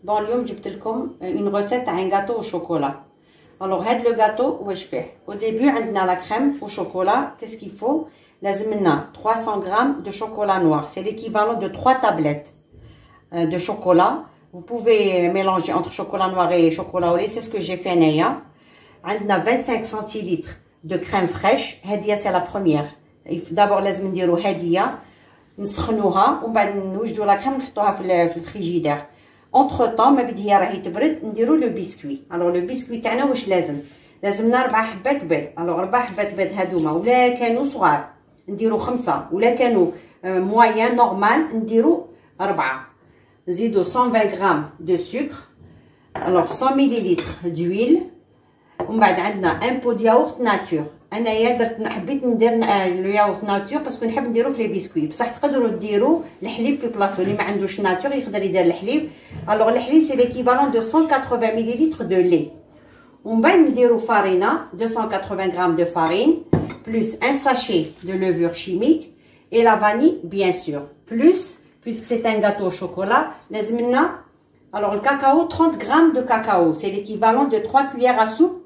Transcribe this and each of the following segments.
بون اليوم جبت لكم اون غوسيت تاع ان غاتو وشوكولا. الوغ هاد لو غاتو واش فيه؟ او ديبي عندنا لا كريم وشوكولا. كيس كيفو؟ لازم لنا 300 غرام دو شوكولا نوار، سي ليكيفالون دو 3 تابليت de chocolat. Vous pouvez mélanger entre chocolat noir et chocolat au lait, c'est ce que j'ai fait انايا. عندنا 25 centilitres de crème fraîche. هاديه سي لا بروميير. دابور لازم نديرو هاديه نسخنوها ومن بعد نوجدو لا كريم نحطوها في الفريجيدير. اونتر طون ما بدي هي راهي تبرد نديرو لو بسكوي. الوغ لو بسكوي تاعنا واش لازمنا 4 حبات بيض. الوغ 4 حبات بيض هادوما ولا كانوا صغار نديرو 5، ولا كانوا موين نورمال نديرو 4. نزيدو 120 غرام دو سكر. الوغ 100 مليلتر d'huile. ومن بعد عندنا ان بو دياورت ناتور. انايا درت حبيت ندير لو ياورت ناتور باسكو نحب نديرو في لي بسكوي، بصح تقدروا ديروا الحليب في بلاصتو. اللي ما عندوش ناتور يقدر يدير الحليب. الوغ الحليب سي ليكيفالون دو 180 مليلتر دو لي. ومن بعد نديرو فارينه 280 غرام دو فارين بلس ان ساشي دو لوفور chimique et la vanille bien sûr. Plus puisque c'est un gâteau au chocolat, لازم لنا alors le cacao 30 grammes de cacao, c'est l'équivalent de 3 cuillères à soupe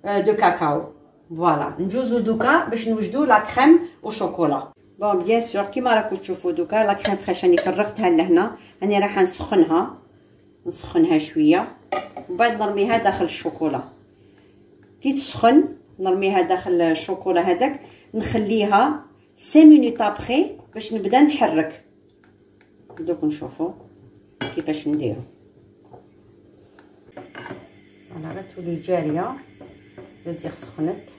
de cacao. Voilà, نجوزو دوكا باش نوجدو لا كريم او شوكولا. بون بيان سور كيما راكم تشوفوا دوكا لا كريم فريش راني فرغتها لهنا. راني راح نسخنها شويه ومن بعد نرميها داخل الشوكولا. كي تسخن نرميها داخل الشوكولا هذاك، نخليها 5 مينوت ابري باش نبدا نحرك. دوك نشوفوا كيفاش نديرو. انا راه تولي جاريه بدي سخنت.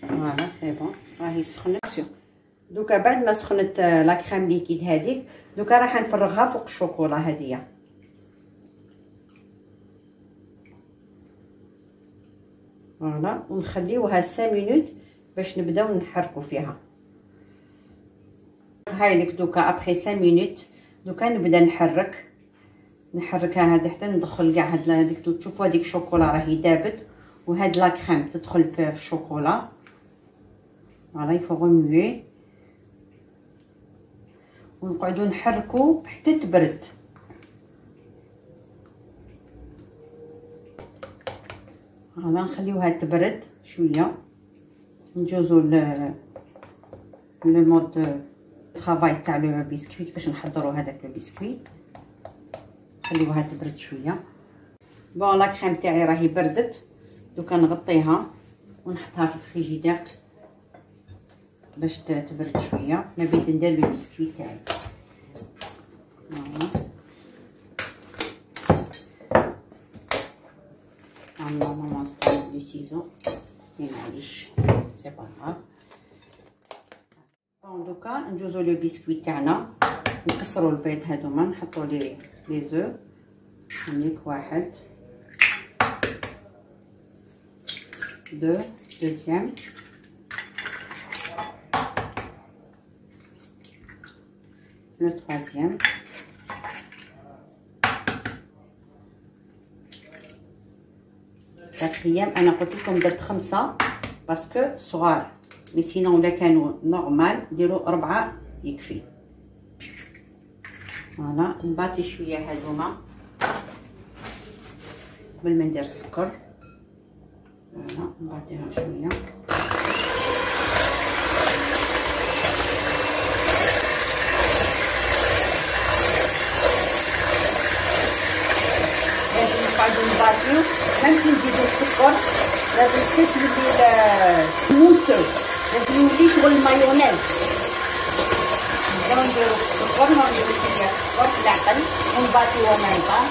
فوالا سي بون راهي سخنت. دوكا بعد ما سخنت لا كريم ليكيد هذيك، دوكا راح نفرغها فوق الشوكولا هاديه. فوالا ونخليوها 5 مينوت باش نبداو نحركو فيها. هاي لك دوكا ابري 5 مينوت دوكا نبدا نحركها هذه حتى ندخل كاع هذيك. تشوفوا هذيك الشوكولا راهي دابت وهاد لا كريم تدخل في الشوكولا. فوالا يفو غموي ونقعدو نحركو حتى تبرد. فوالا نخليوها تبرد شويه. نجوزو لو مود طرافاي تاع لو بسكويت كيفاش نحضروا هذاك لو بسكويت. نخليوها تبرد شويه. بون لا كريم تاعي راهي بردت. دوكا نغطيها ونحطها في الفريجيدير باش تبرد شويه. ما بغيت ندير لو بسكويت تاعي. ماما استعمل لي سيزو معليش سي با غاف. بون دوكا نجوزو لو بسكويت تاعنا. نكسرو البيض هادوما نحطو لي زو. هانيك 1 2 دوزيام le troisième, quatrième. انا قلت لكم درت 5 باسكو صغار، مي سينون ولا كانوا نورمال ديروا 4 يكفي. فوالا نباتي شويه هادوما قبل ما ندير السكر. فوالا نباتيهم شويه. نقعدو نباتيو ميم كي نزيدو السكر لازم حتى تولي موسو، لازم يولي شغل المايونيز. نبداو نديرو السكر نديرو شويه السكر في العقل ونباتيو ميم طون.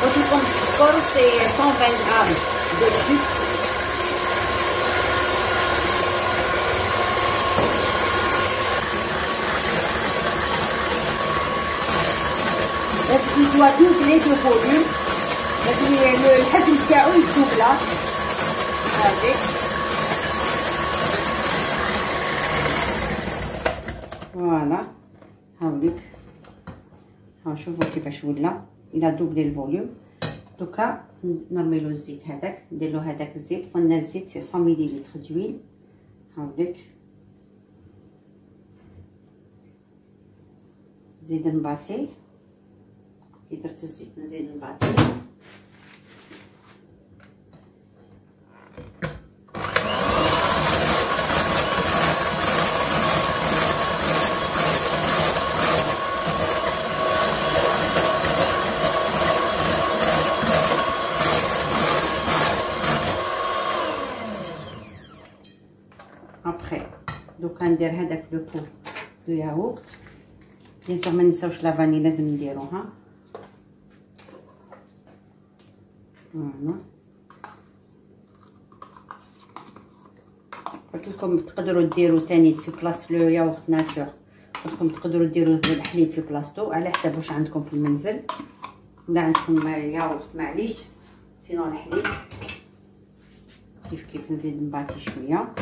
قلت لكم السكر سي 120 غرام دو سكر. Il doit doubler de volume. الحجم تاعو يدوبلا هذيك. فوالا هاوليك ها شوفوا كيفاش ولا الى دوبلي الفوليوم. دوكا نرميلو الزيت هذاك، نديرلو هذاك الزيت. قلنا الزيت سي 100 مليلتر دويل. هاوليك نزيد نباطي. كي درت الزيت نزيد نباطي. ابخي دوكا ندير هذاك لو كوب دو ياغورت. بيان سور ما ننساوش لا فاني لازم نديروها. فوالا قلت لكم تقدروا ديروا تاني في بلاصه لو ياغورت ناتور، قلت لكم تقدروا ديروا الحليب في بلاصتو على حسب واش عندكم في المنزل. لا عندكم ياغورت معليش، سينو الحليب كيف نزيد نباطي شويه.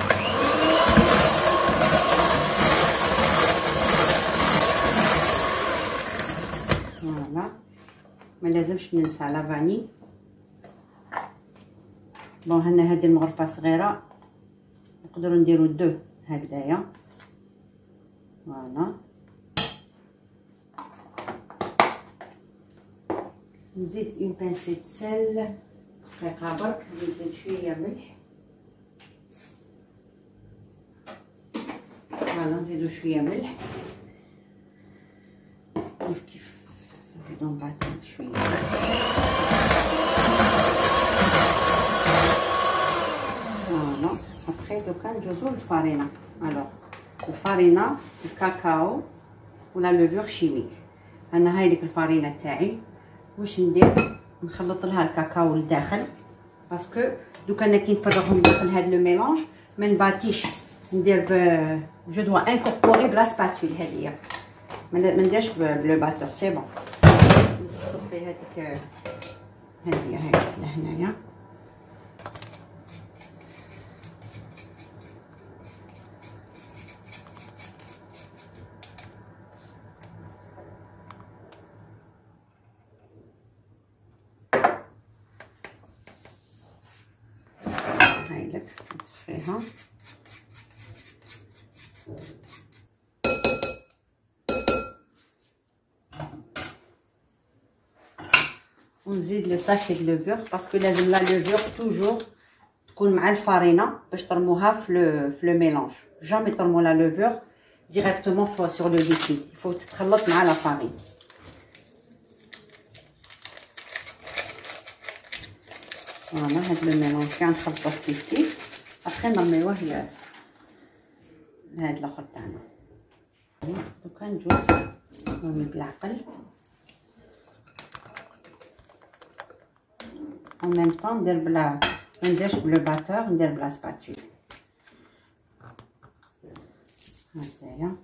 فوالا ما لازمش ننسى لا فاني. بون هنا هذه المغرفه صغيره، نقدروا نديروا دو هكذايا. فوالا نزيد اون بانسي سل دقيقه برك. نزيد شويه ملح. فوالا نزيدو شويه ملح كيف نزيدو نباطي شويه. فوالا ابخي دوكا نجوزو للفارينه. الوغ الفارينه الكاكاو ولا لوفور شيميك. انا هاي ديك الفارينه تاعي. واش ندير؟ نخلط لها الكاكاو لداخل باسكو دوكا انا كي نفرغهم داخل هاد لو ميلونج ما نباتيش. ندير جو دوا انكوربوري بلا سباتول. هادية ما نديرش بلو باتور. سي بون نصفي هذيك هادية هاي لهنايا. هاي لك نصفيها. ونزيد لو ساشي د لوفور باسكو لازم لا لوفور توجور تكون مع الفارينه باش ترموها في لو ميلونج. جامي ترمو لا لوفور ديريكتومون سور لو ليكيد، يفو تتخلط مع لا فارين. فوالا هاد لو ميلونج كاع نخلطوه كيف كيف. ابخي نرميوه لهاد الاخر تاعنا. دوكا نجوز نرمي بالعقل. en même temps ندير بلا ما نديرش بلو باتور، ندير بلا سباتول هكذايا.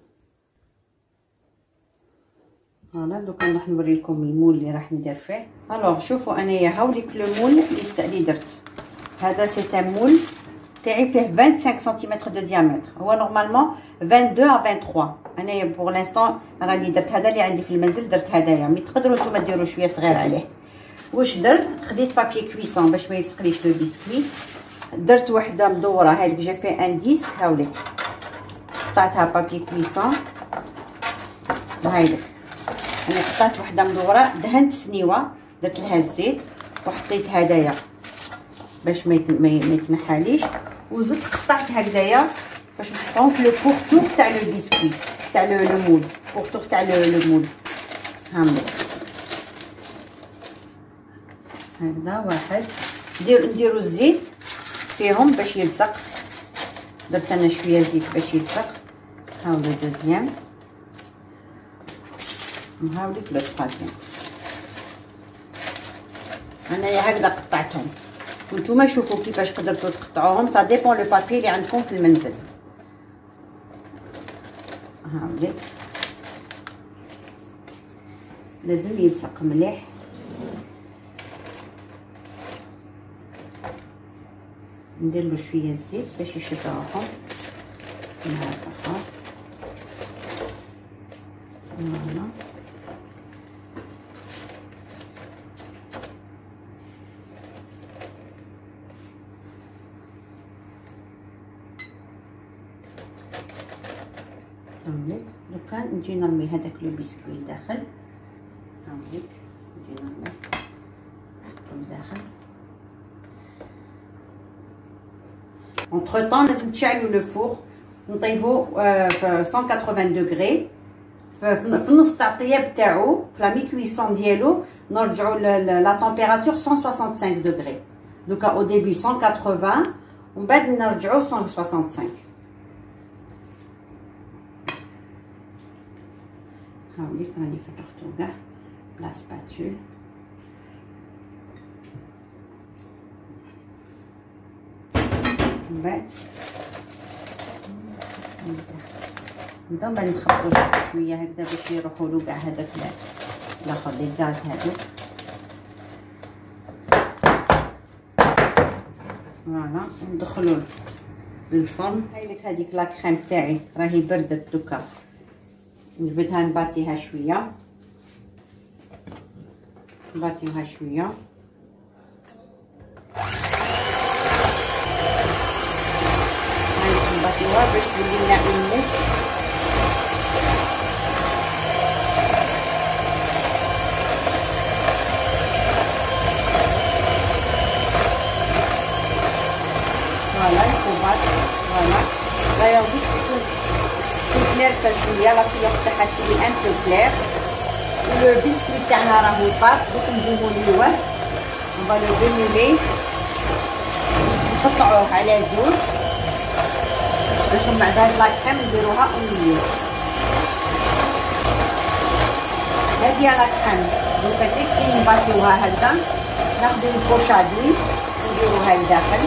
فوالا دوكا نروح نوريلكم المول اللي راح ندير فيه. الوغ شوفوا انايا هاوليك لو مول اللي درت. هذا سي ان مول تاعي فيه 25 سنتيمتر دو ديامتر. هو نورمالمون 22 à 23. انايا بور لانستون راني درت هذا اللي عندي في المنزل، درت هدايا. مي تقدروا نتوما ديروا شويه صغير عليه. واش درت؟ خديت بابي كويسون باش ما يلصقليش لو بسكوي. درت وحده مدوره هايلك جي في ان ديسك. هاوليك قطعتها بابي كويسون. هايلك انا قطعت وحده مدوره، دهنت سنيوه، درت لها الزيت وحطيت هدايا باش ما يتنحاليش. وزدت قطعت هكذايا باش نحطهم في لو بورتور تاع لو بسكوي تاع لو مول. بورتور تاع لو مول هامليك هكذا واحد. نديرو الزيت فيهم باش يلصق. درت انا شويه زيت باش يلصق. هاولو دوزيام. نهاوليك لو تخازين. انايا هكذا قطعتهم، وانتوما شوفوا كيفاش قدرتوا تقطعوهم. سا ديبون لو بابي اللي عندكم في المنزل. هاوليك لازم يلصق مليح. ندير له شويه الزيت باش يشد روحو مع الزهر. فوالا هاوليك دوكا نجي نرمي هذاك لو بيسكوي لداخل. هاوليك نجي نرمي لداخل. اونتر طون لازم تشعلوا لو فور نطيبو في 180 دوغري في النص تاع الطياب تاعو في لا مي كويسون ديالو نرجعوا لا تمبيراتور 165 دوغري. دوكا او ديبي 180 ومن بعد نرجعوا 165. هاوليك راني فرغتو كاع بلا سباتول. من بعد نبداو بعد نخبطو شويه هكذا باش يروحوا له كاع هذاك الاخر لي غاز هادوك. فوالا ندخلو للفرن. هايلك هذيك لا كريم تاعي راهي بردت دوكا نجبدها نباطيها شويه. نباطيوها شويه نباطيوها باش تولي لنا اون موس. فوالا الكوباط فوالا دايوغ باش تكون كليرسه شويه لا كولور تاعها تولي ان بو كلير. لو بيسكوي تاعنا راهو طاب دوك نديرو ليه اون فا لو ديمولي نقطعوه على زوج باش من بعد هاد لا كريم نديروها اونيو. هادي لا كريم دوكا كي نباطيوها هكذا ناخدو البوشادوي ونديروها لداخل.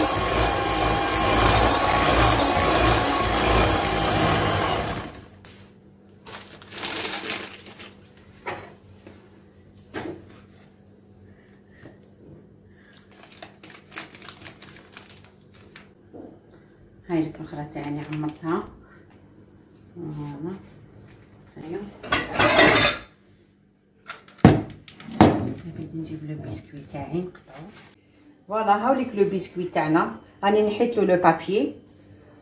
هاي لك الاخرى تاعني عمرتها. فوالا هاهي غادي نجيب لو بيسكوي تاعي نقطعو. فوالا هاوليك لو بيسكوي تاعنا راني نحيت له لو بابيي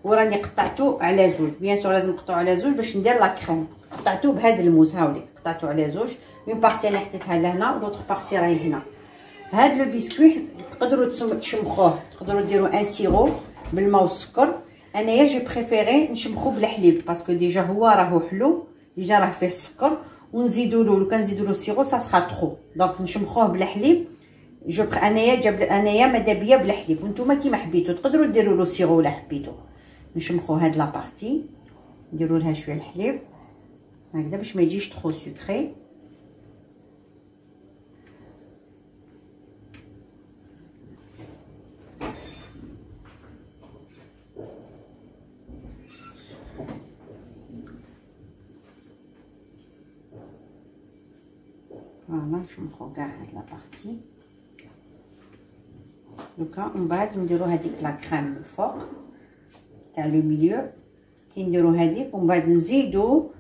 وراني قطعته على زوج. بيان سور لازم نقطعو على زوج باش ندير لا كريم. قطعته بهذا الموس. هاوليك قطعته على زوج. اون بارتي انا حطيتها لهنا ولوطخ بارتي راهي هنا. هاد لو بيسكوي تقدروا تشمخوه تقدروا ديروا ان سيرو بالماء والسكر. انايا جي بريفيري نشمخو بالحليب باسكو ديجا هو راهو حلو ديجا راه فيه السكر ونزيدوا له لو كان نزيدوا له السيرو سا سخا ترو. دونك نشمخوه بالحليب. انايا مادا بيا بالحليب وانتوما كيما حبيتو تقدروا ديروا له سيرو ولا حبيتو. نشمخو هاد لا بارتي نديروا لها شويه الحليب هكذا باش ما يجيش ترو سكري. فوالا نشمخو كاع هاد لا بارتي. دوكا من بعد نديرو هذيك لا كريم من الفوق تاع لو ميليو. كي نديرو هذيك ومن بعد نزيدو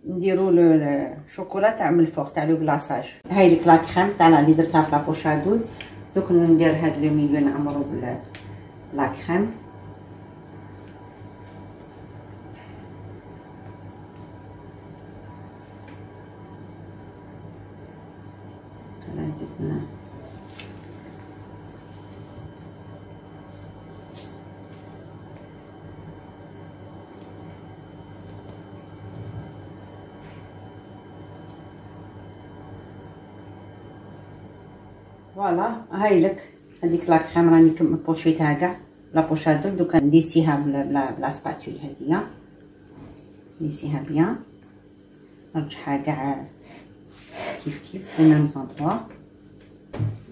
نديرو الشوكولا تاع من الفوق تاع لو كلاصاج. هاي ليك لا كريم تاعنا اللي درتها في لابوشادو. دوك ندير هاد لو ميليو نعمرو لا كريم. نزيد فوالا هاي لك هذيك لا كريم راني بوشيتها كاع لابوشادو. دوكا نديسيها بلا سباتول هذيا نديسيها بيان نرجعها كاع كيف في ميم زوندوا.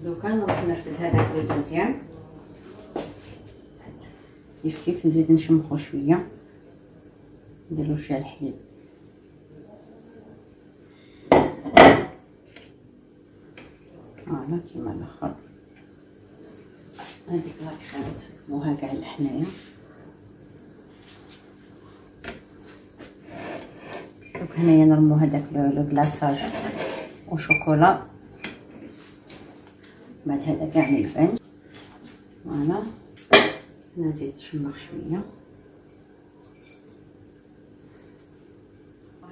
دوكا نروح نرفد هذاك لو دوزيام كيف نزيد نشمخو شويه نديرو شويه الحليب. فوالا كيما الاخر. هذيك لا كريم نسقموها كاع لحنايا. دوك هنايا نرمو هذاك لو كلاصاج وشوكولا بعد هذا كاع يبان. فوالا نزيد نشمخ شويه.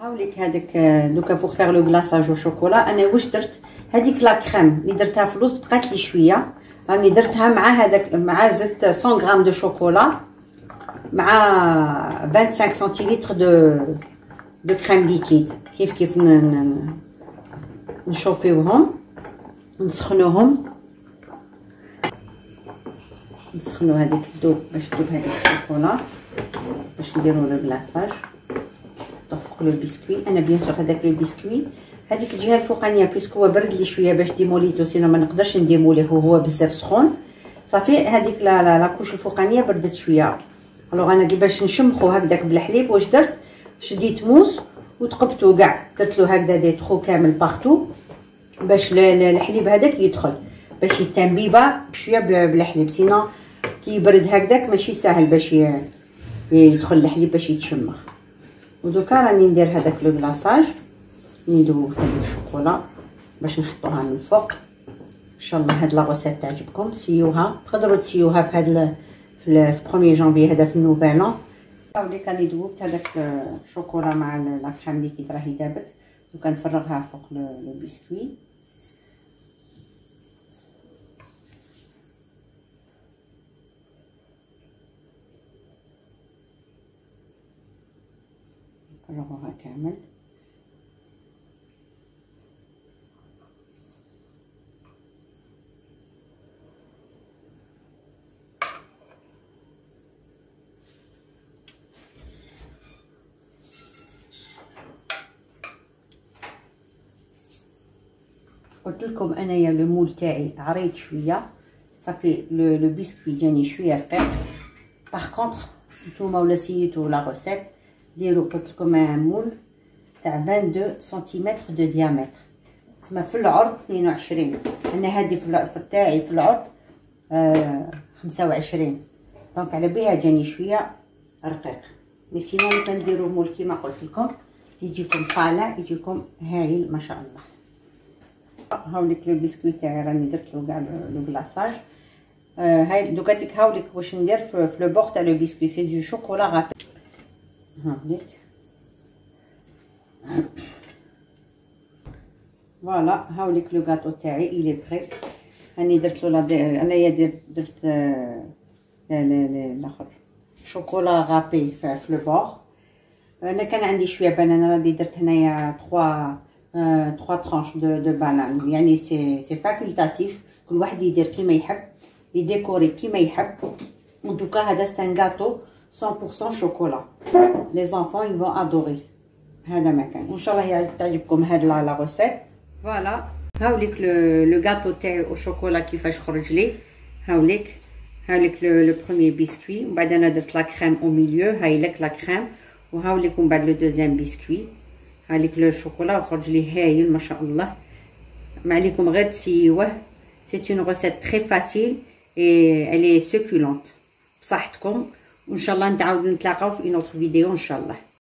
هاوليك هذاك دوكا بوغ فيغ لو غلاصاج او شوكولا. انا واش درت هذيك لا كريم اللي درتها في الوسط بقات لي شويه، راني درتها مع هذاك، مع زدت 100 غرام دو شوكولا مع 25 سنتيلتر دو كريم ليكيد. كيف نشوفيوهم نسخنوهم، نسخنو هذيك الدوب باش تذوب هذيك الشوكولا باش نديرو لو غلاصاج. نطفق لو البسكوي. انا بيان سور هذاك لو البسكوي هذيك الجهه الفوقانيه بيسك هو برد لي شويه باش ديموليتو، سينو ما نقدرش نديموليه هو بزاف سخون. صافي هذيك لا كوش الفوقانيه بردت شويه. الوغ انا باش نشمخو هكذاك بالحليب واش درت، شديت موس وتقبتو كاع، درت له هكذا دي تخو كامل باغتو باش الحليب هذاك يدخل، باش يتنبيبه بشويه بالحليب، سينو كي يبرد هكذاك ماشي ساهل باش يدخل الحليب باش يتشمخ. ودوكا راني ندير هذاك لو غلاصاج، ندوب في الشوكولا باش نحطوها من فوق. ان شاء الله هاد لا غوسيت تعجبكم، سيوها، تقدروا تسيوها في هاد في 1 جانفي هذا في النوفيل ان. هاوليك راني دوبت هذاك الشوكولا مع لا كريم لي كي راهي دابت، دوكا نفرغها فوق لو بسكوي. نفرغوها كامل. قلت لكم انايا لو مول تاعي عريض شويه، صافي لو بسكوي جاني شويه رقيق. باغ كونطخ نتوما ولا سيتو لا غوسيت ديروا، قلت لكم ان مول تاع 22 سنتيمتر دو ديامتر، تسمى في العرض 22. انا هذه في تاعي في العرض 25، دونك على بها جاني شويه رقيق. مي سينو كنديروا مول كيما قلت لكم يجيكم طالع، يجيكم هايل ما شاء الله. هاوليك لو بسكوي تاعي راني درت له كاع لو غلاصاج. هاي دوكاتيك هاوليك واش ندير في لو بور تاع لو بسكوي، سي دو شوكولا غابي. هاوليك فوالا، هاوليك لو غاتو تاعي إلي بري. راني درت له انايا درت الاخر شوكولا غابي في لو بور. انا كان عندي شويه بنان، راني درت هنايا 3 ترانش دو بانان، يعني سي فاكولتاتيف، كل واحد يدير كيما يحب، يديكوري كيما يحب. دوكا هذا سان غاتو 100% شوكولا، لي زونفون يفون ادوري هذا مكان. وان شاء الله تعجبكم هاد لا غوسيت. فوالا هاوليك لو غاتو تاعي او شوكولا كيفاش خرج لي. هاوليك لو بروميير بسكوي، ومن بعد انا درت لا كريم او ميليو، هاي لك لا كريم، وهاوليك من بعد لو دوزيام بسكوي. هاوليك لو شوكولا خرج لي هايل ما شاء الله. ما عليكم غير تسيوه، سي اون غوسيت تري فاسيل اي الي سوكولونت. بصحتكم، وان شاء الله نتعاود نتلاقاو في اون اوتر فيديو ان شاء الله.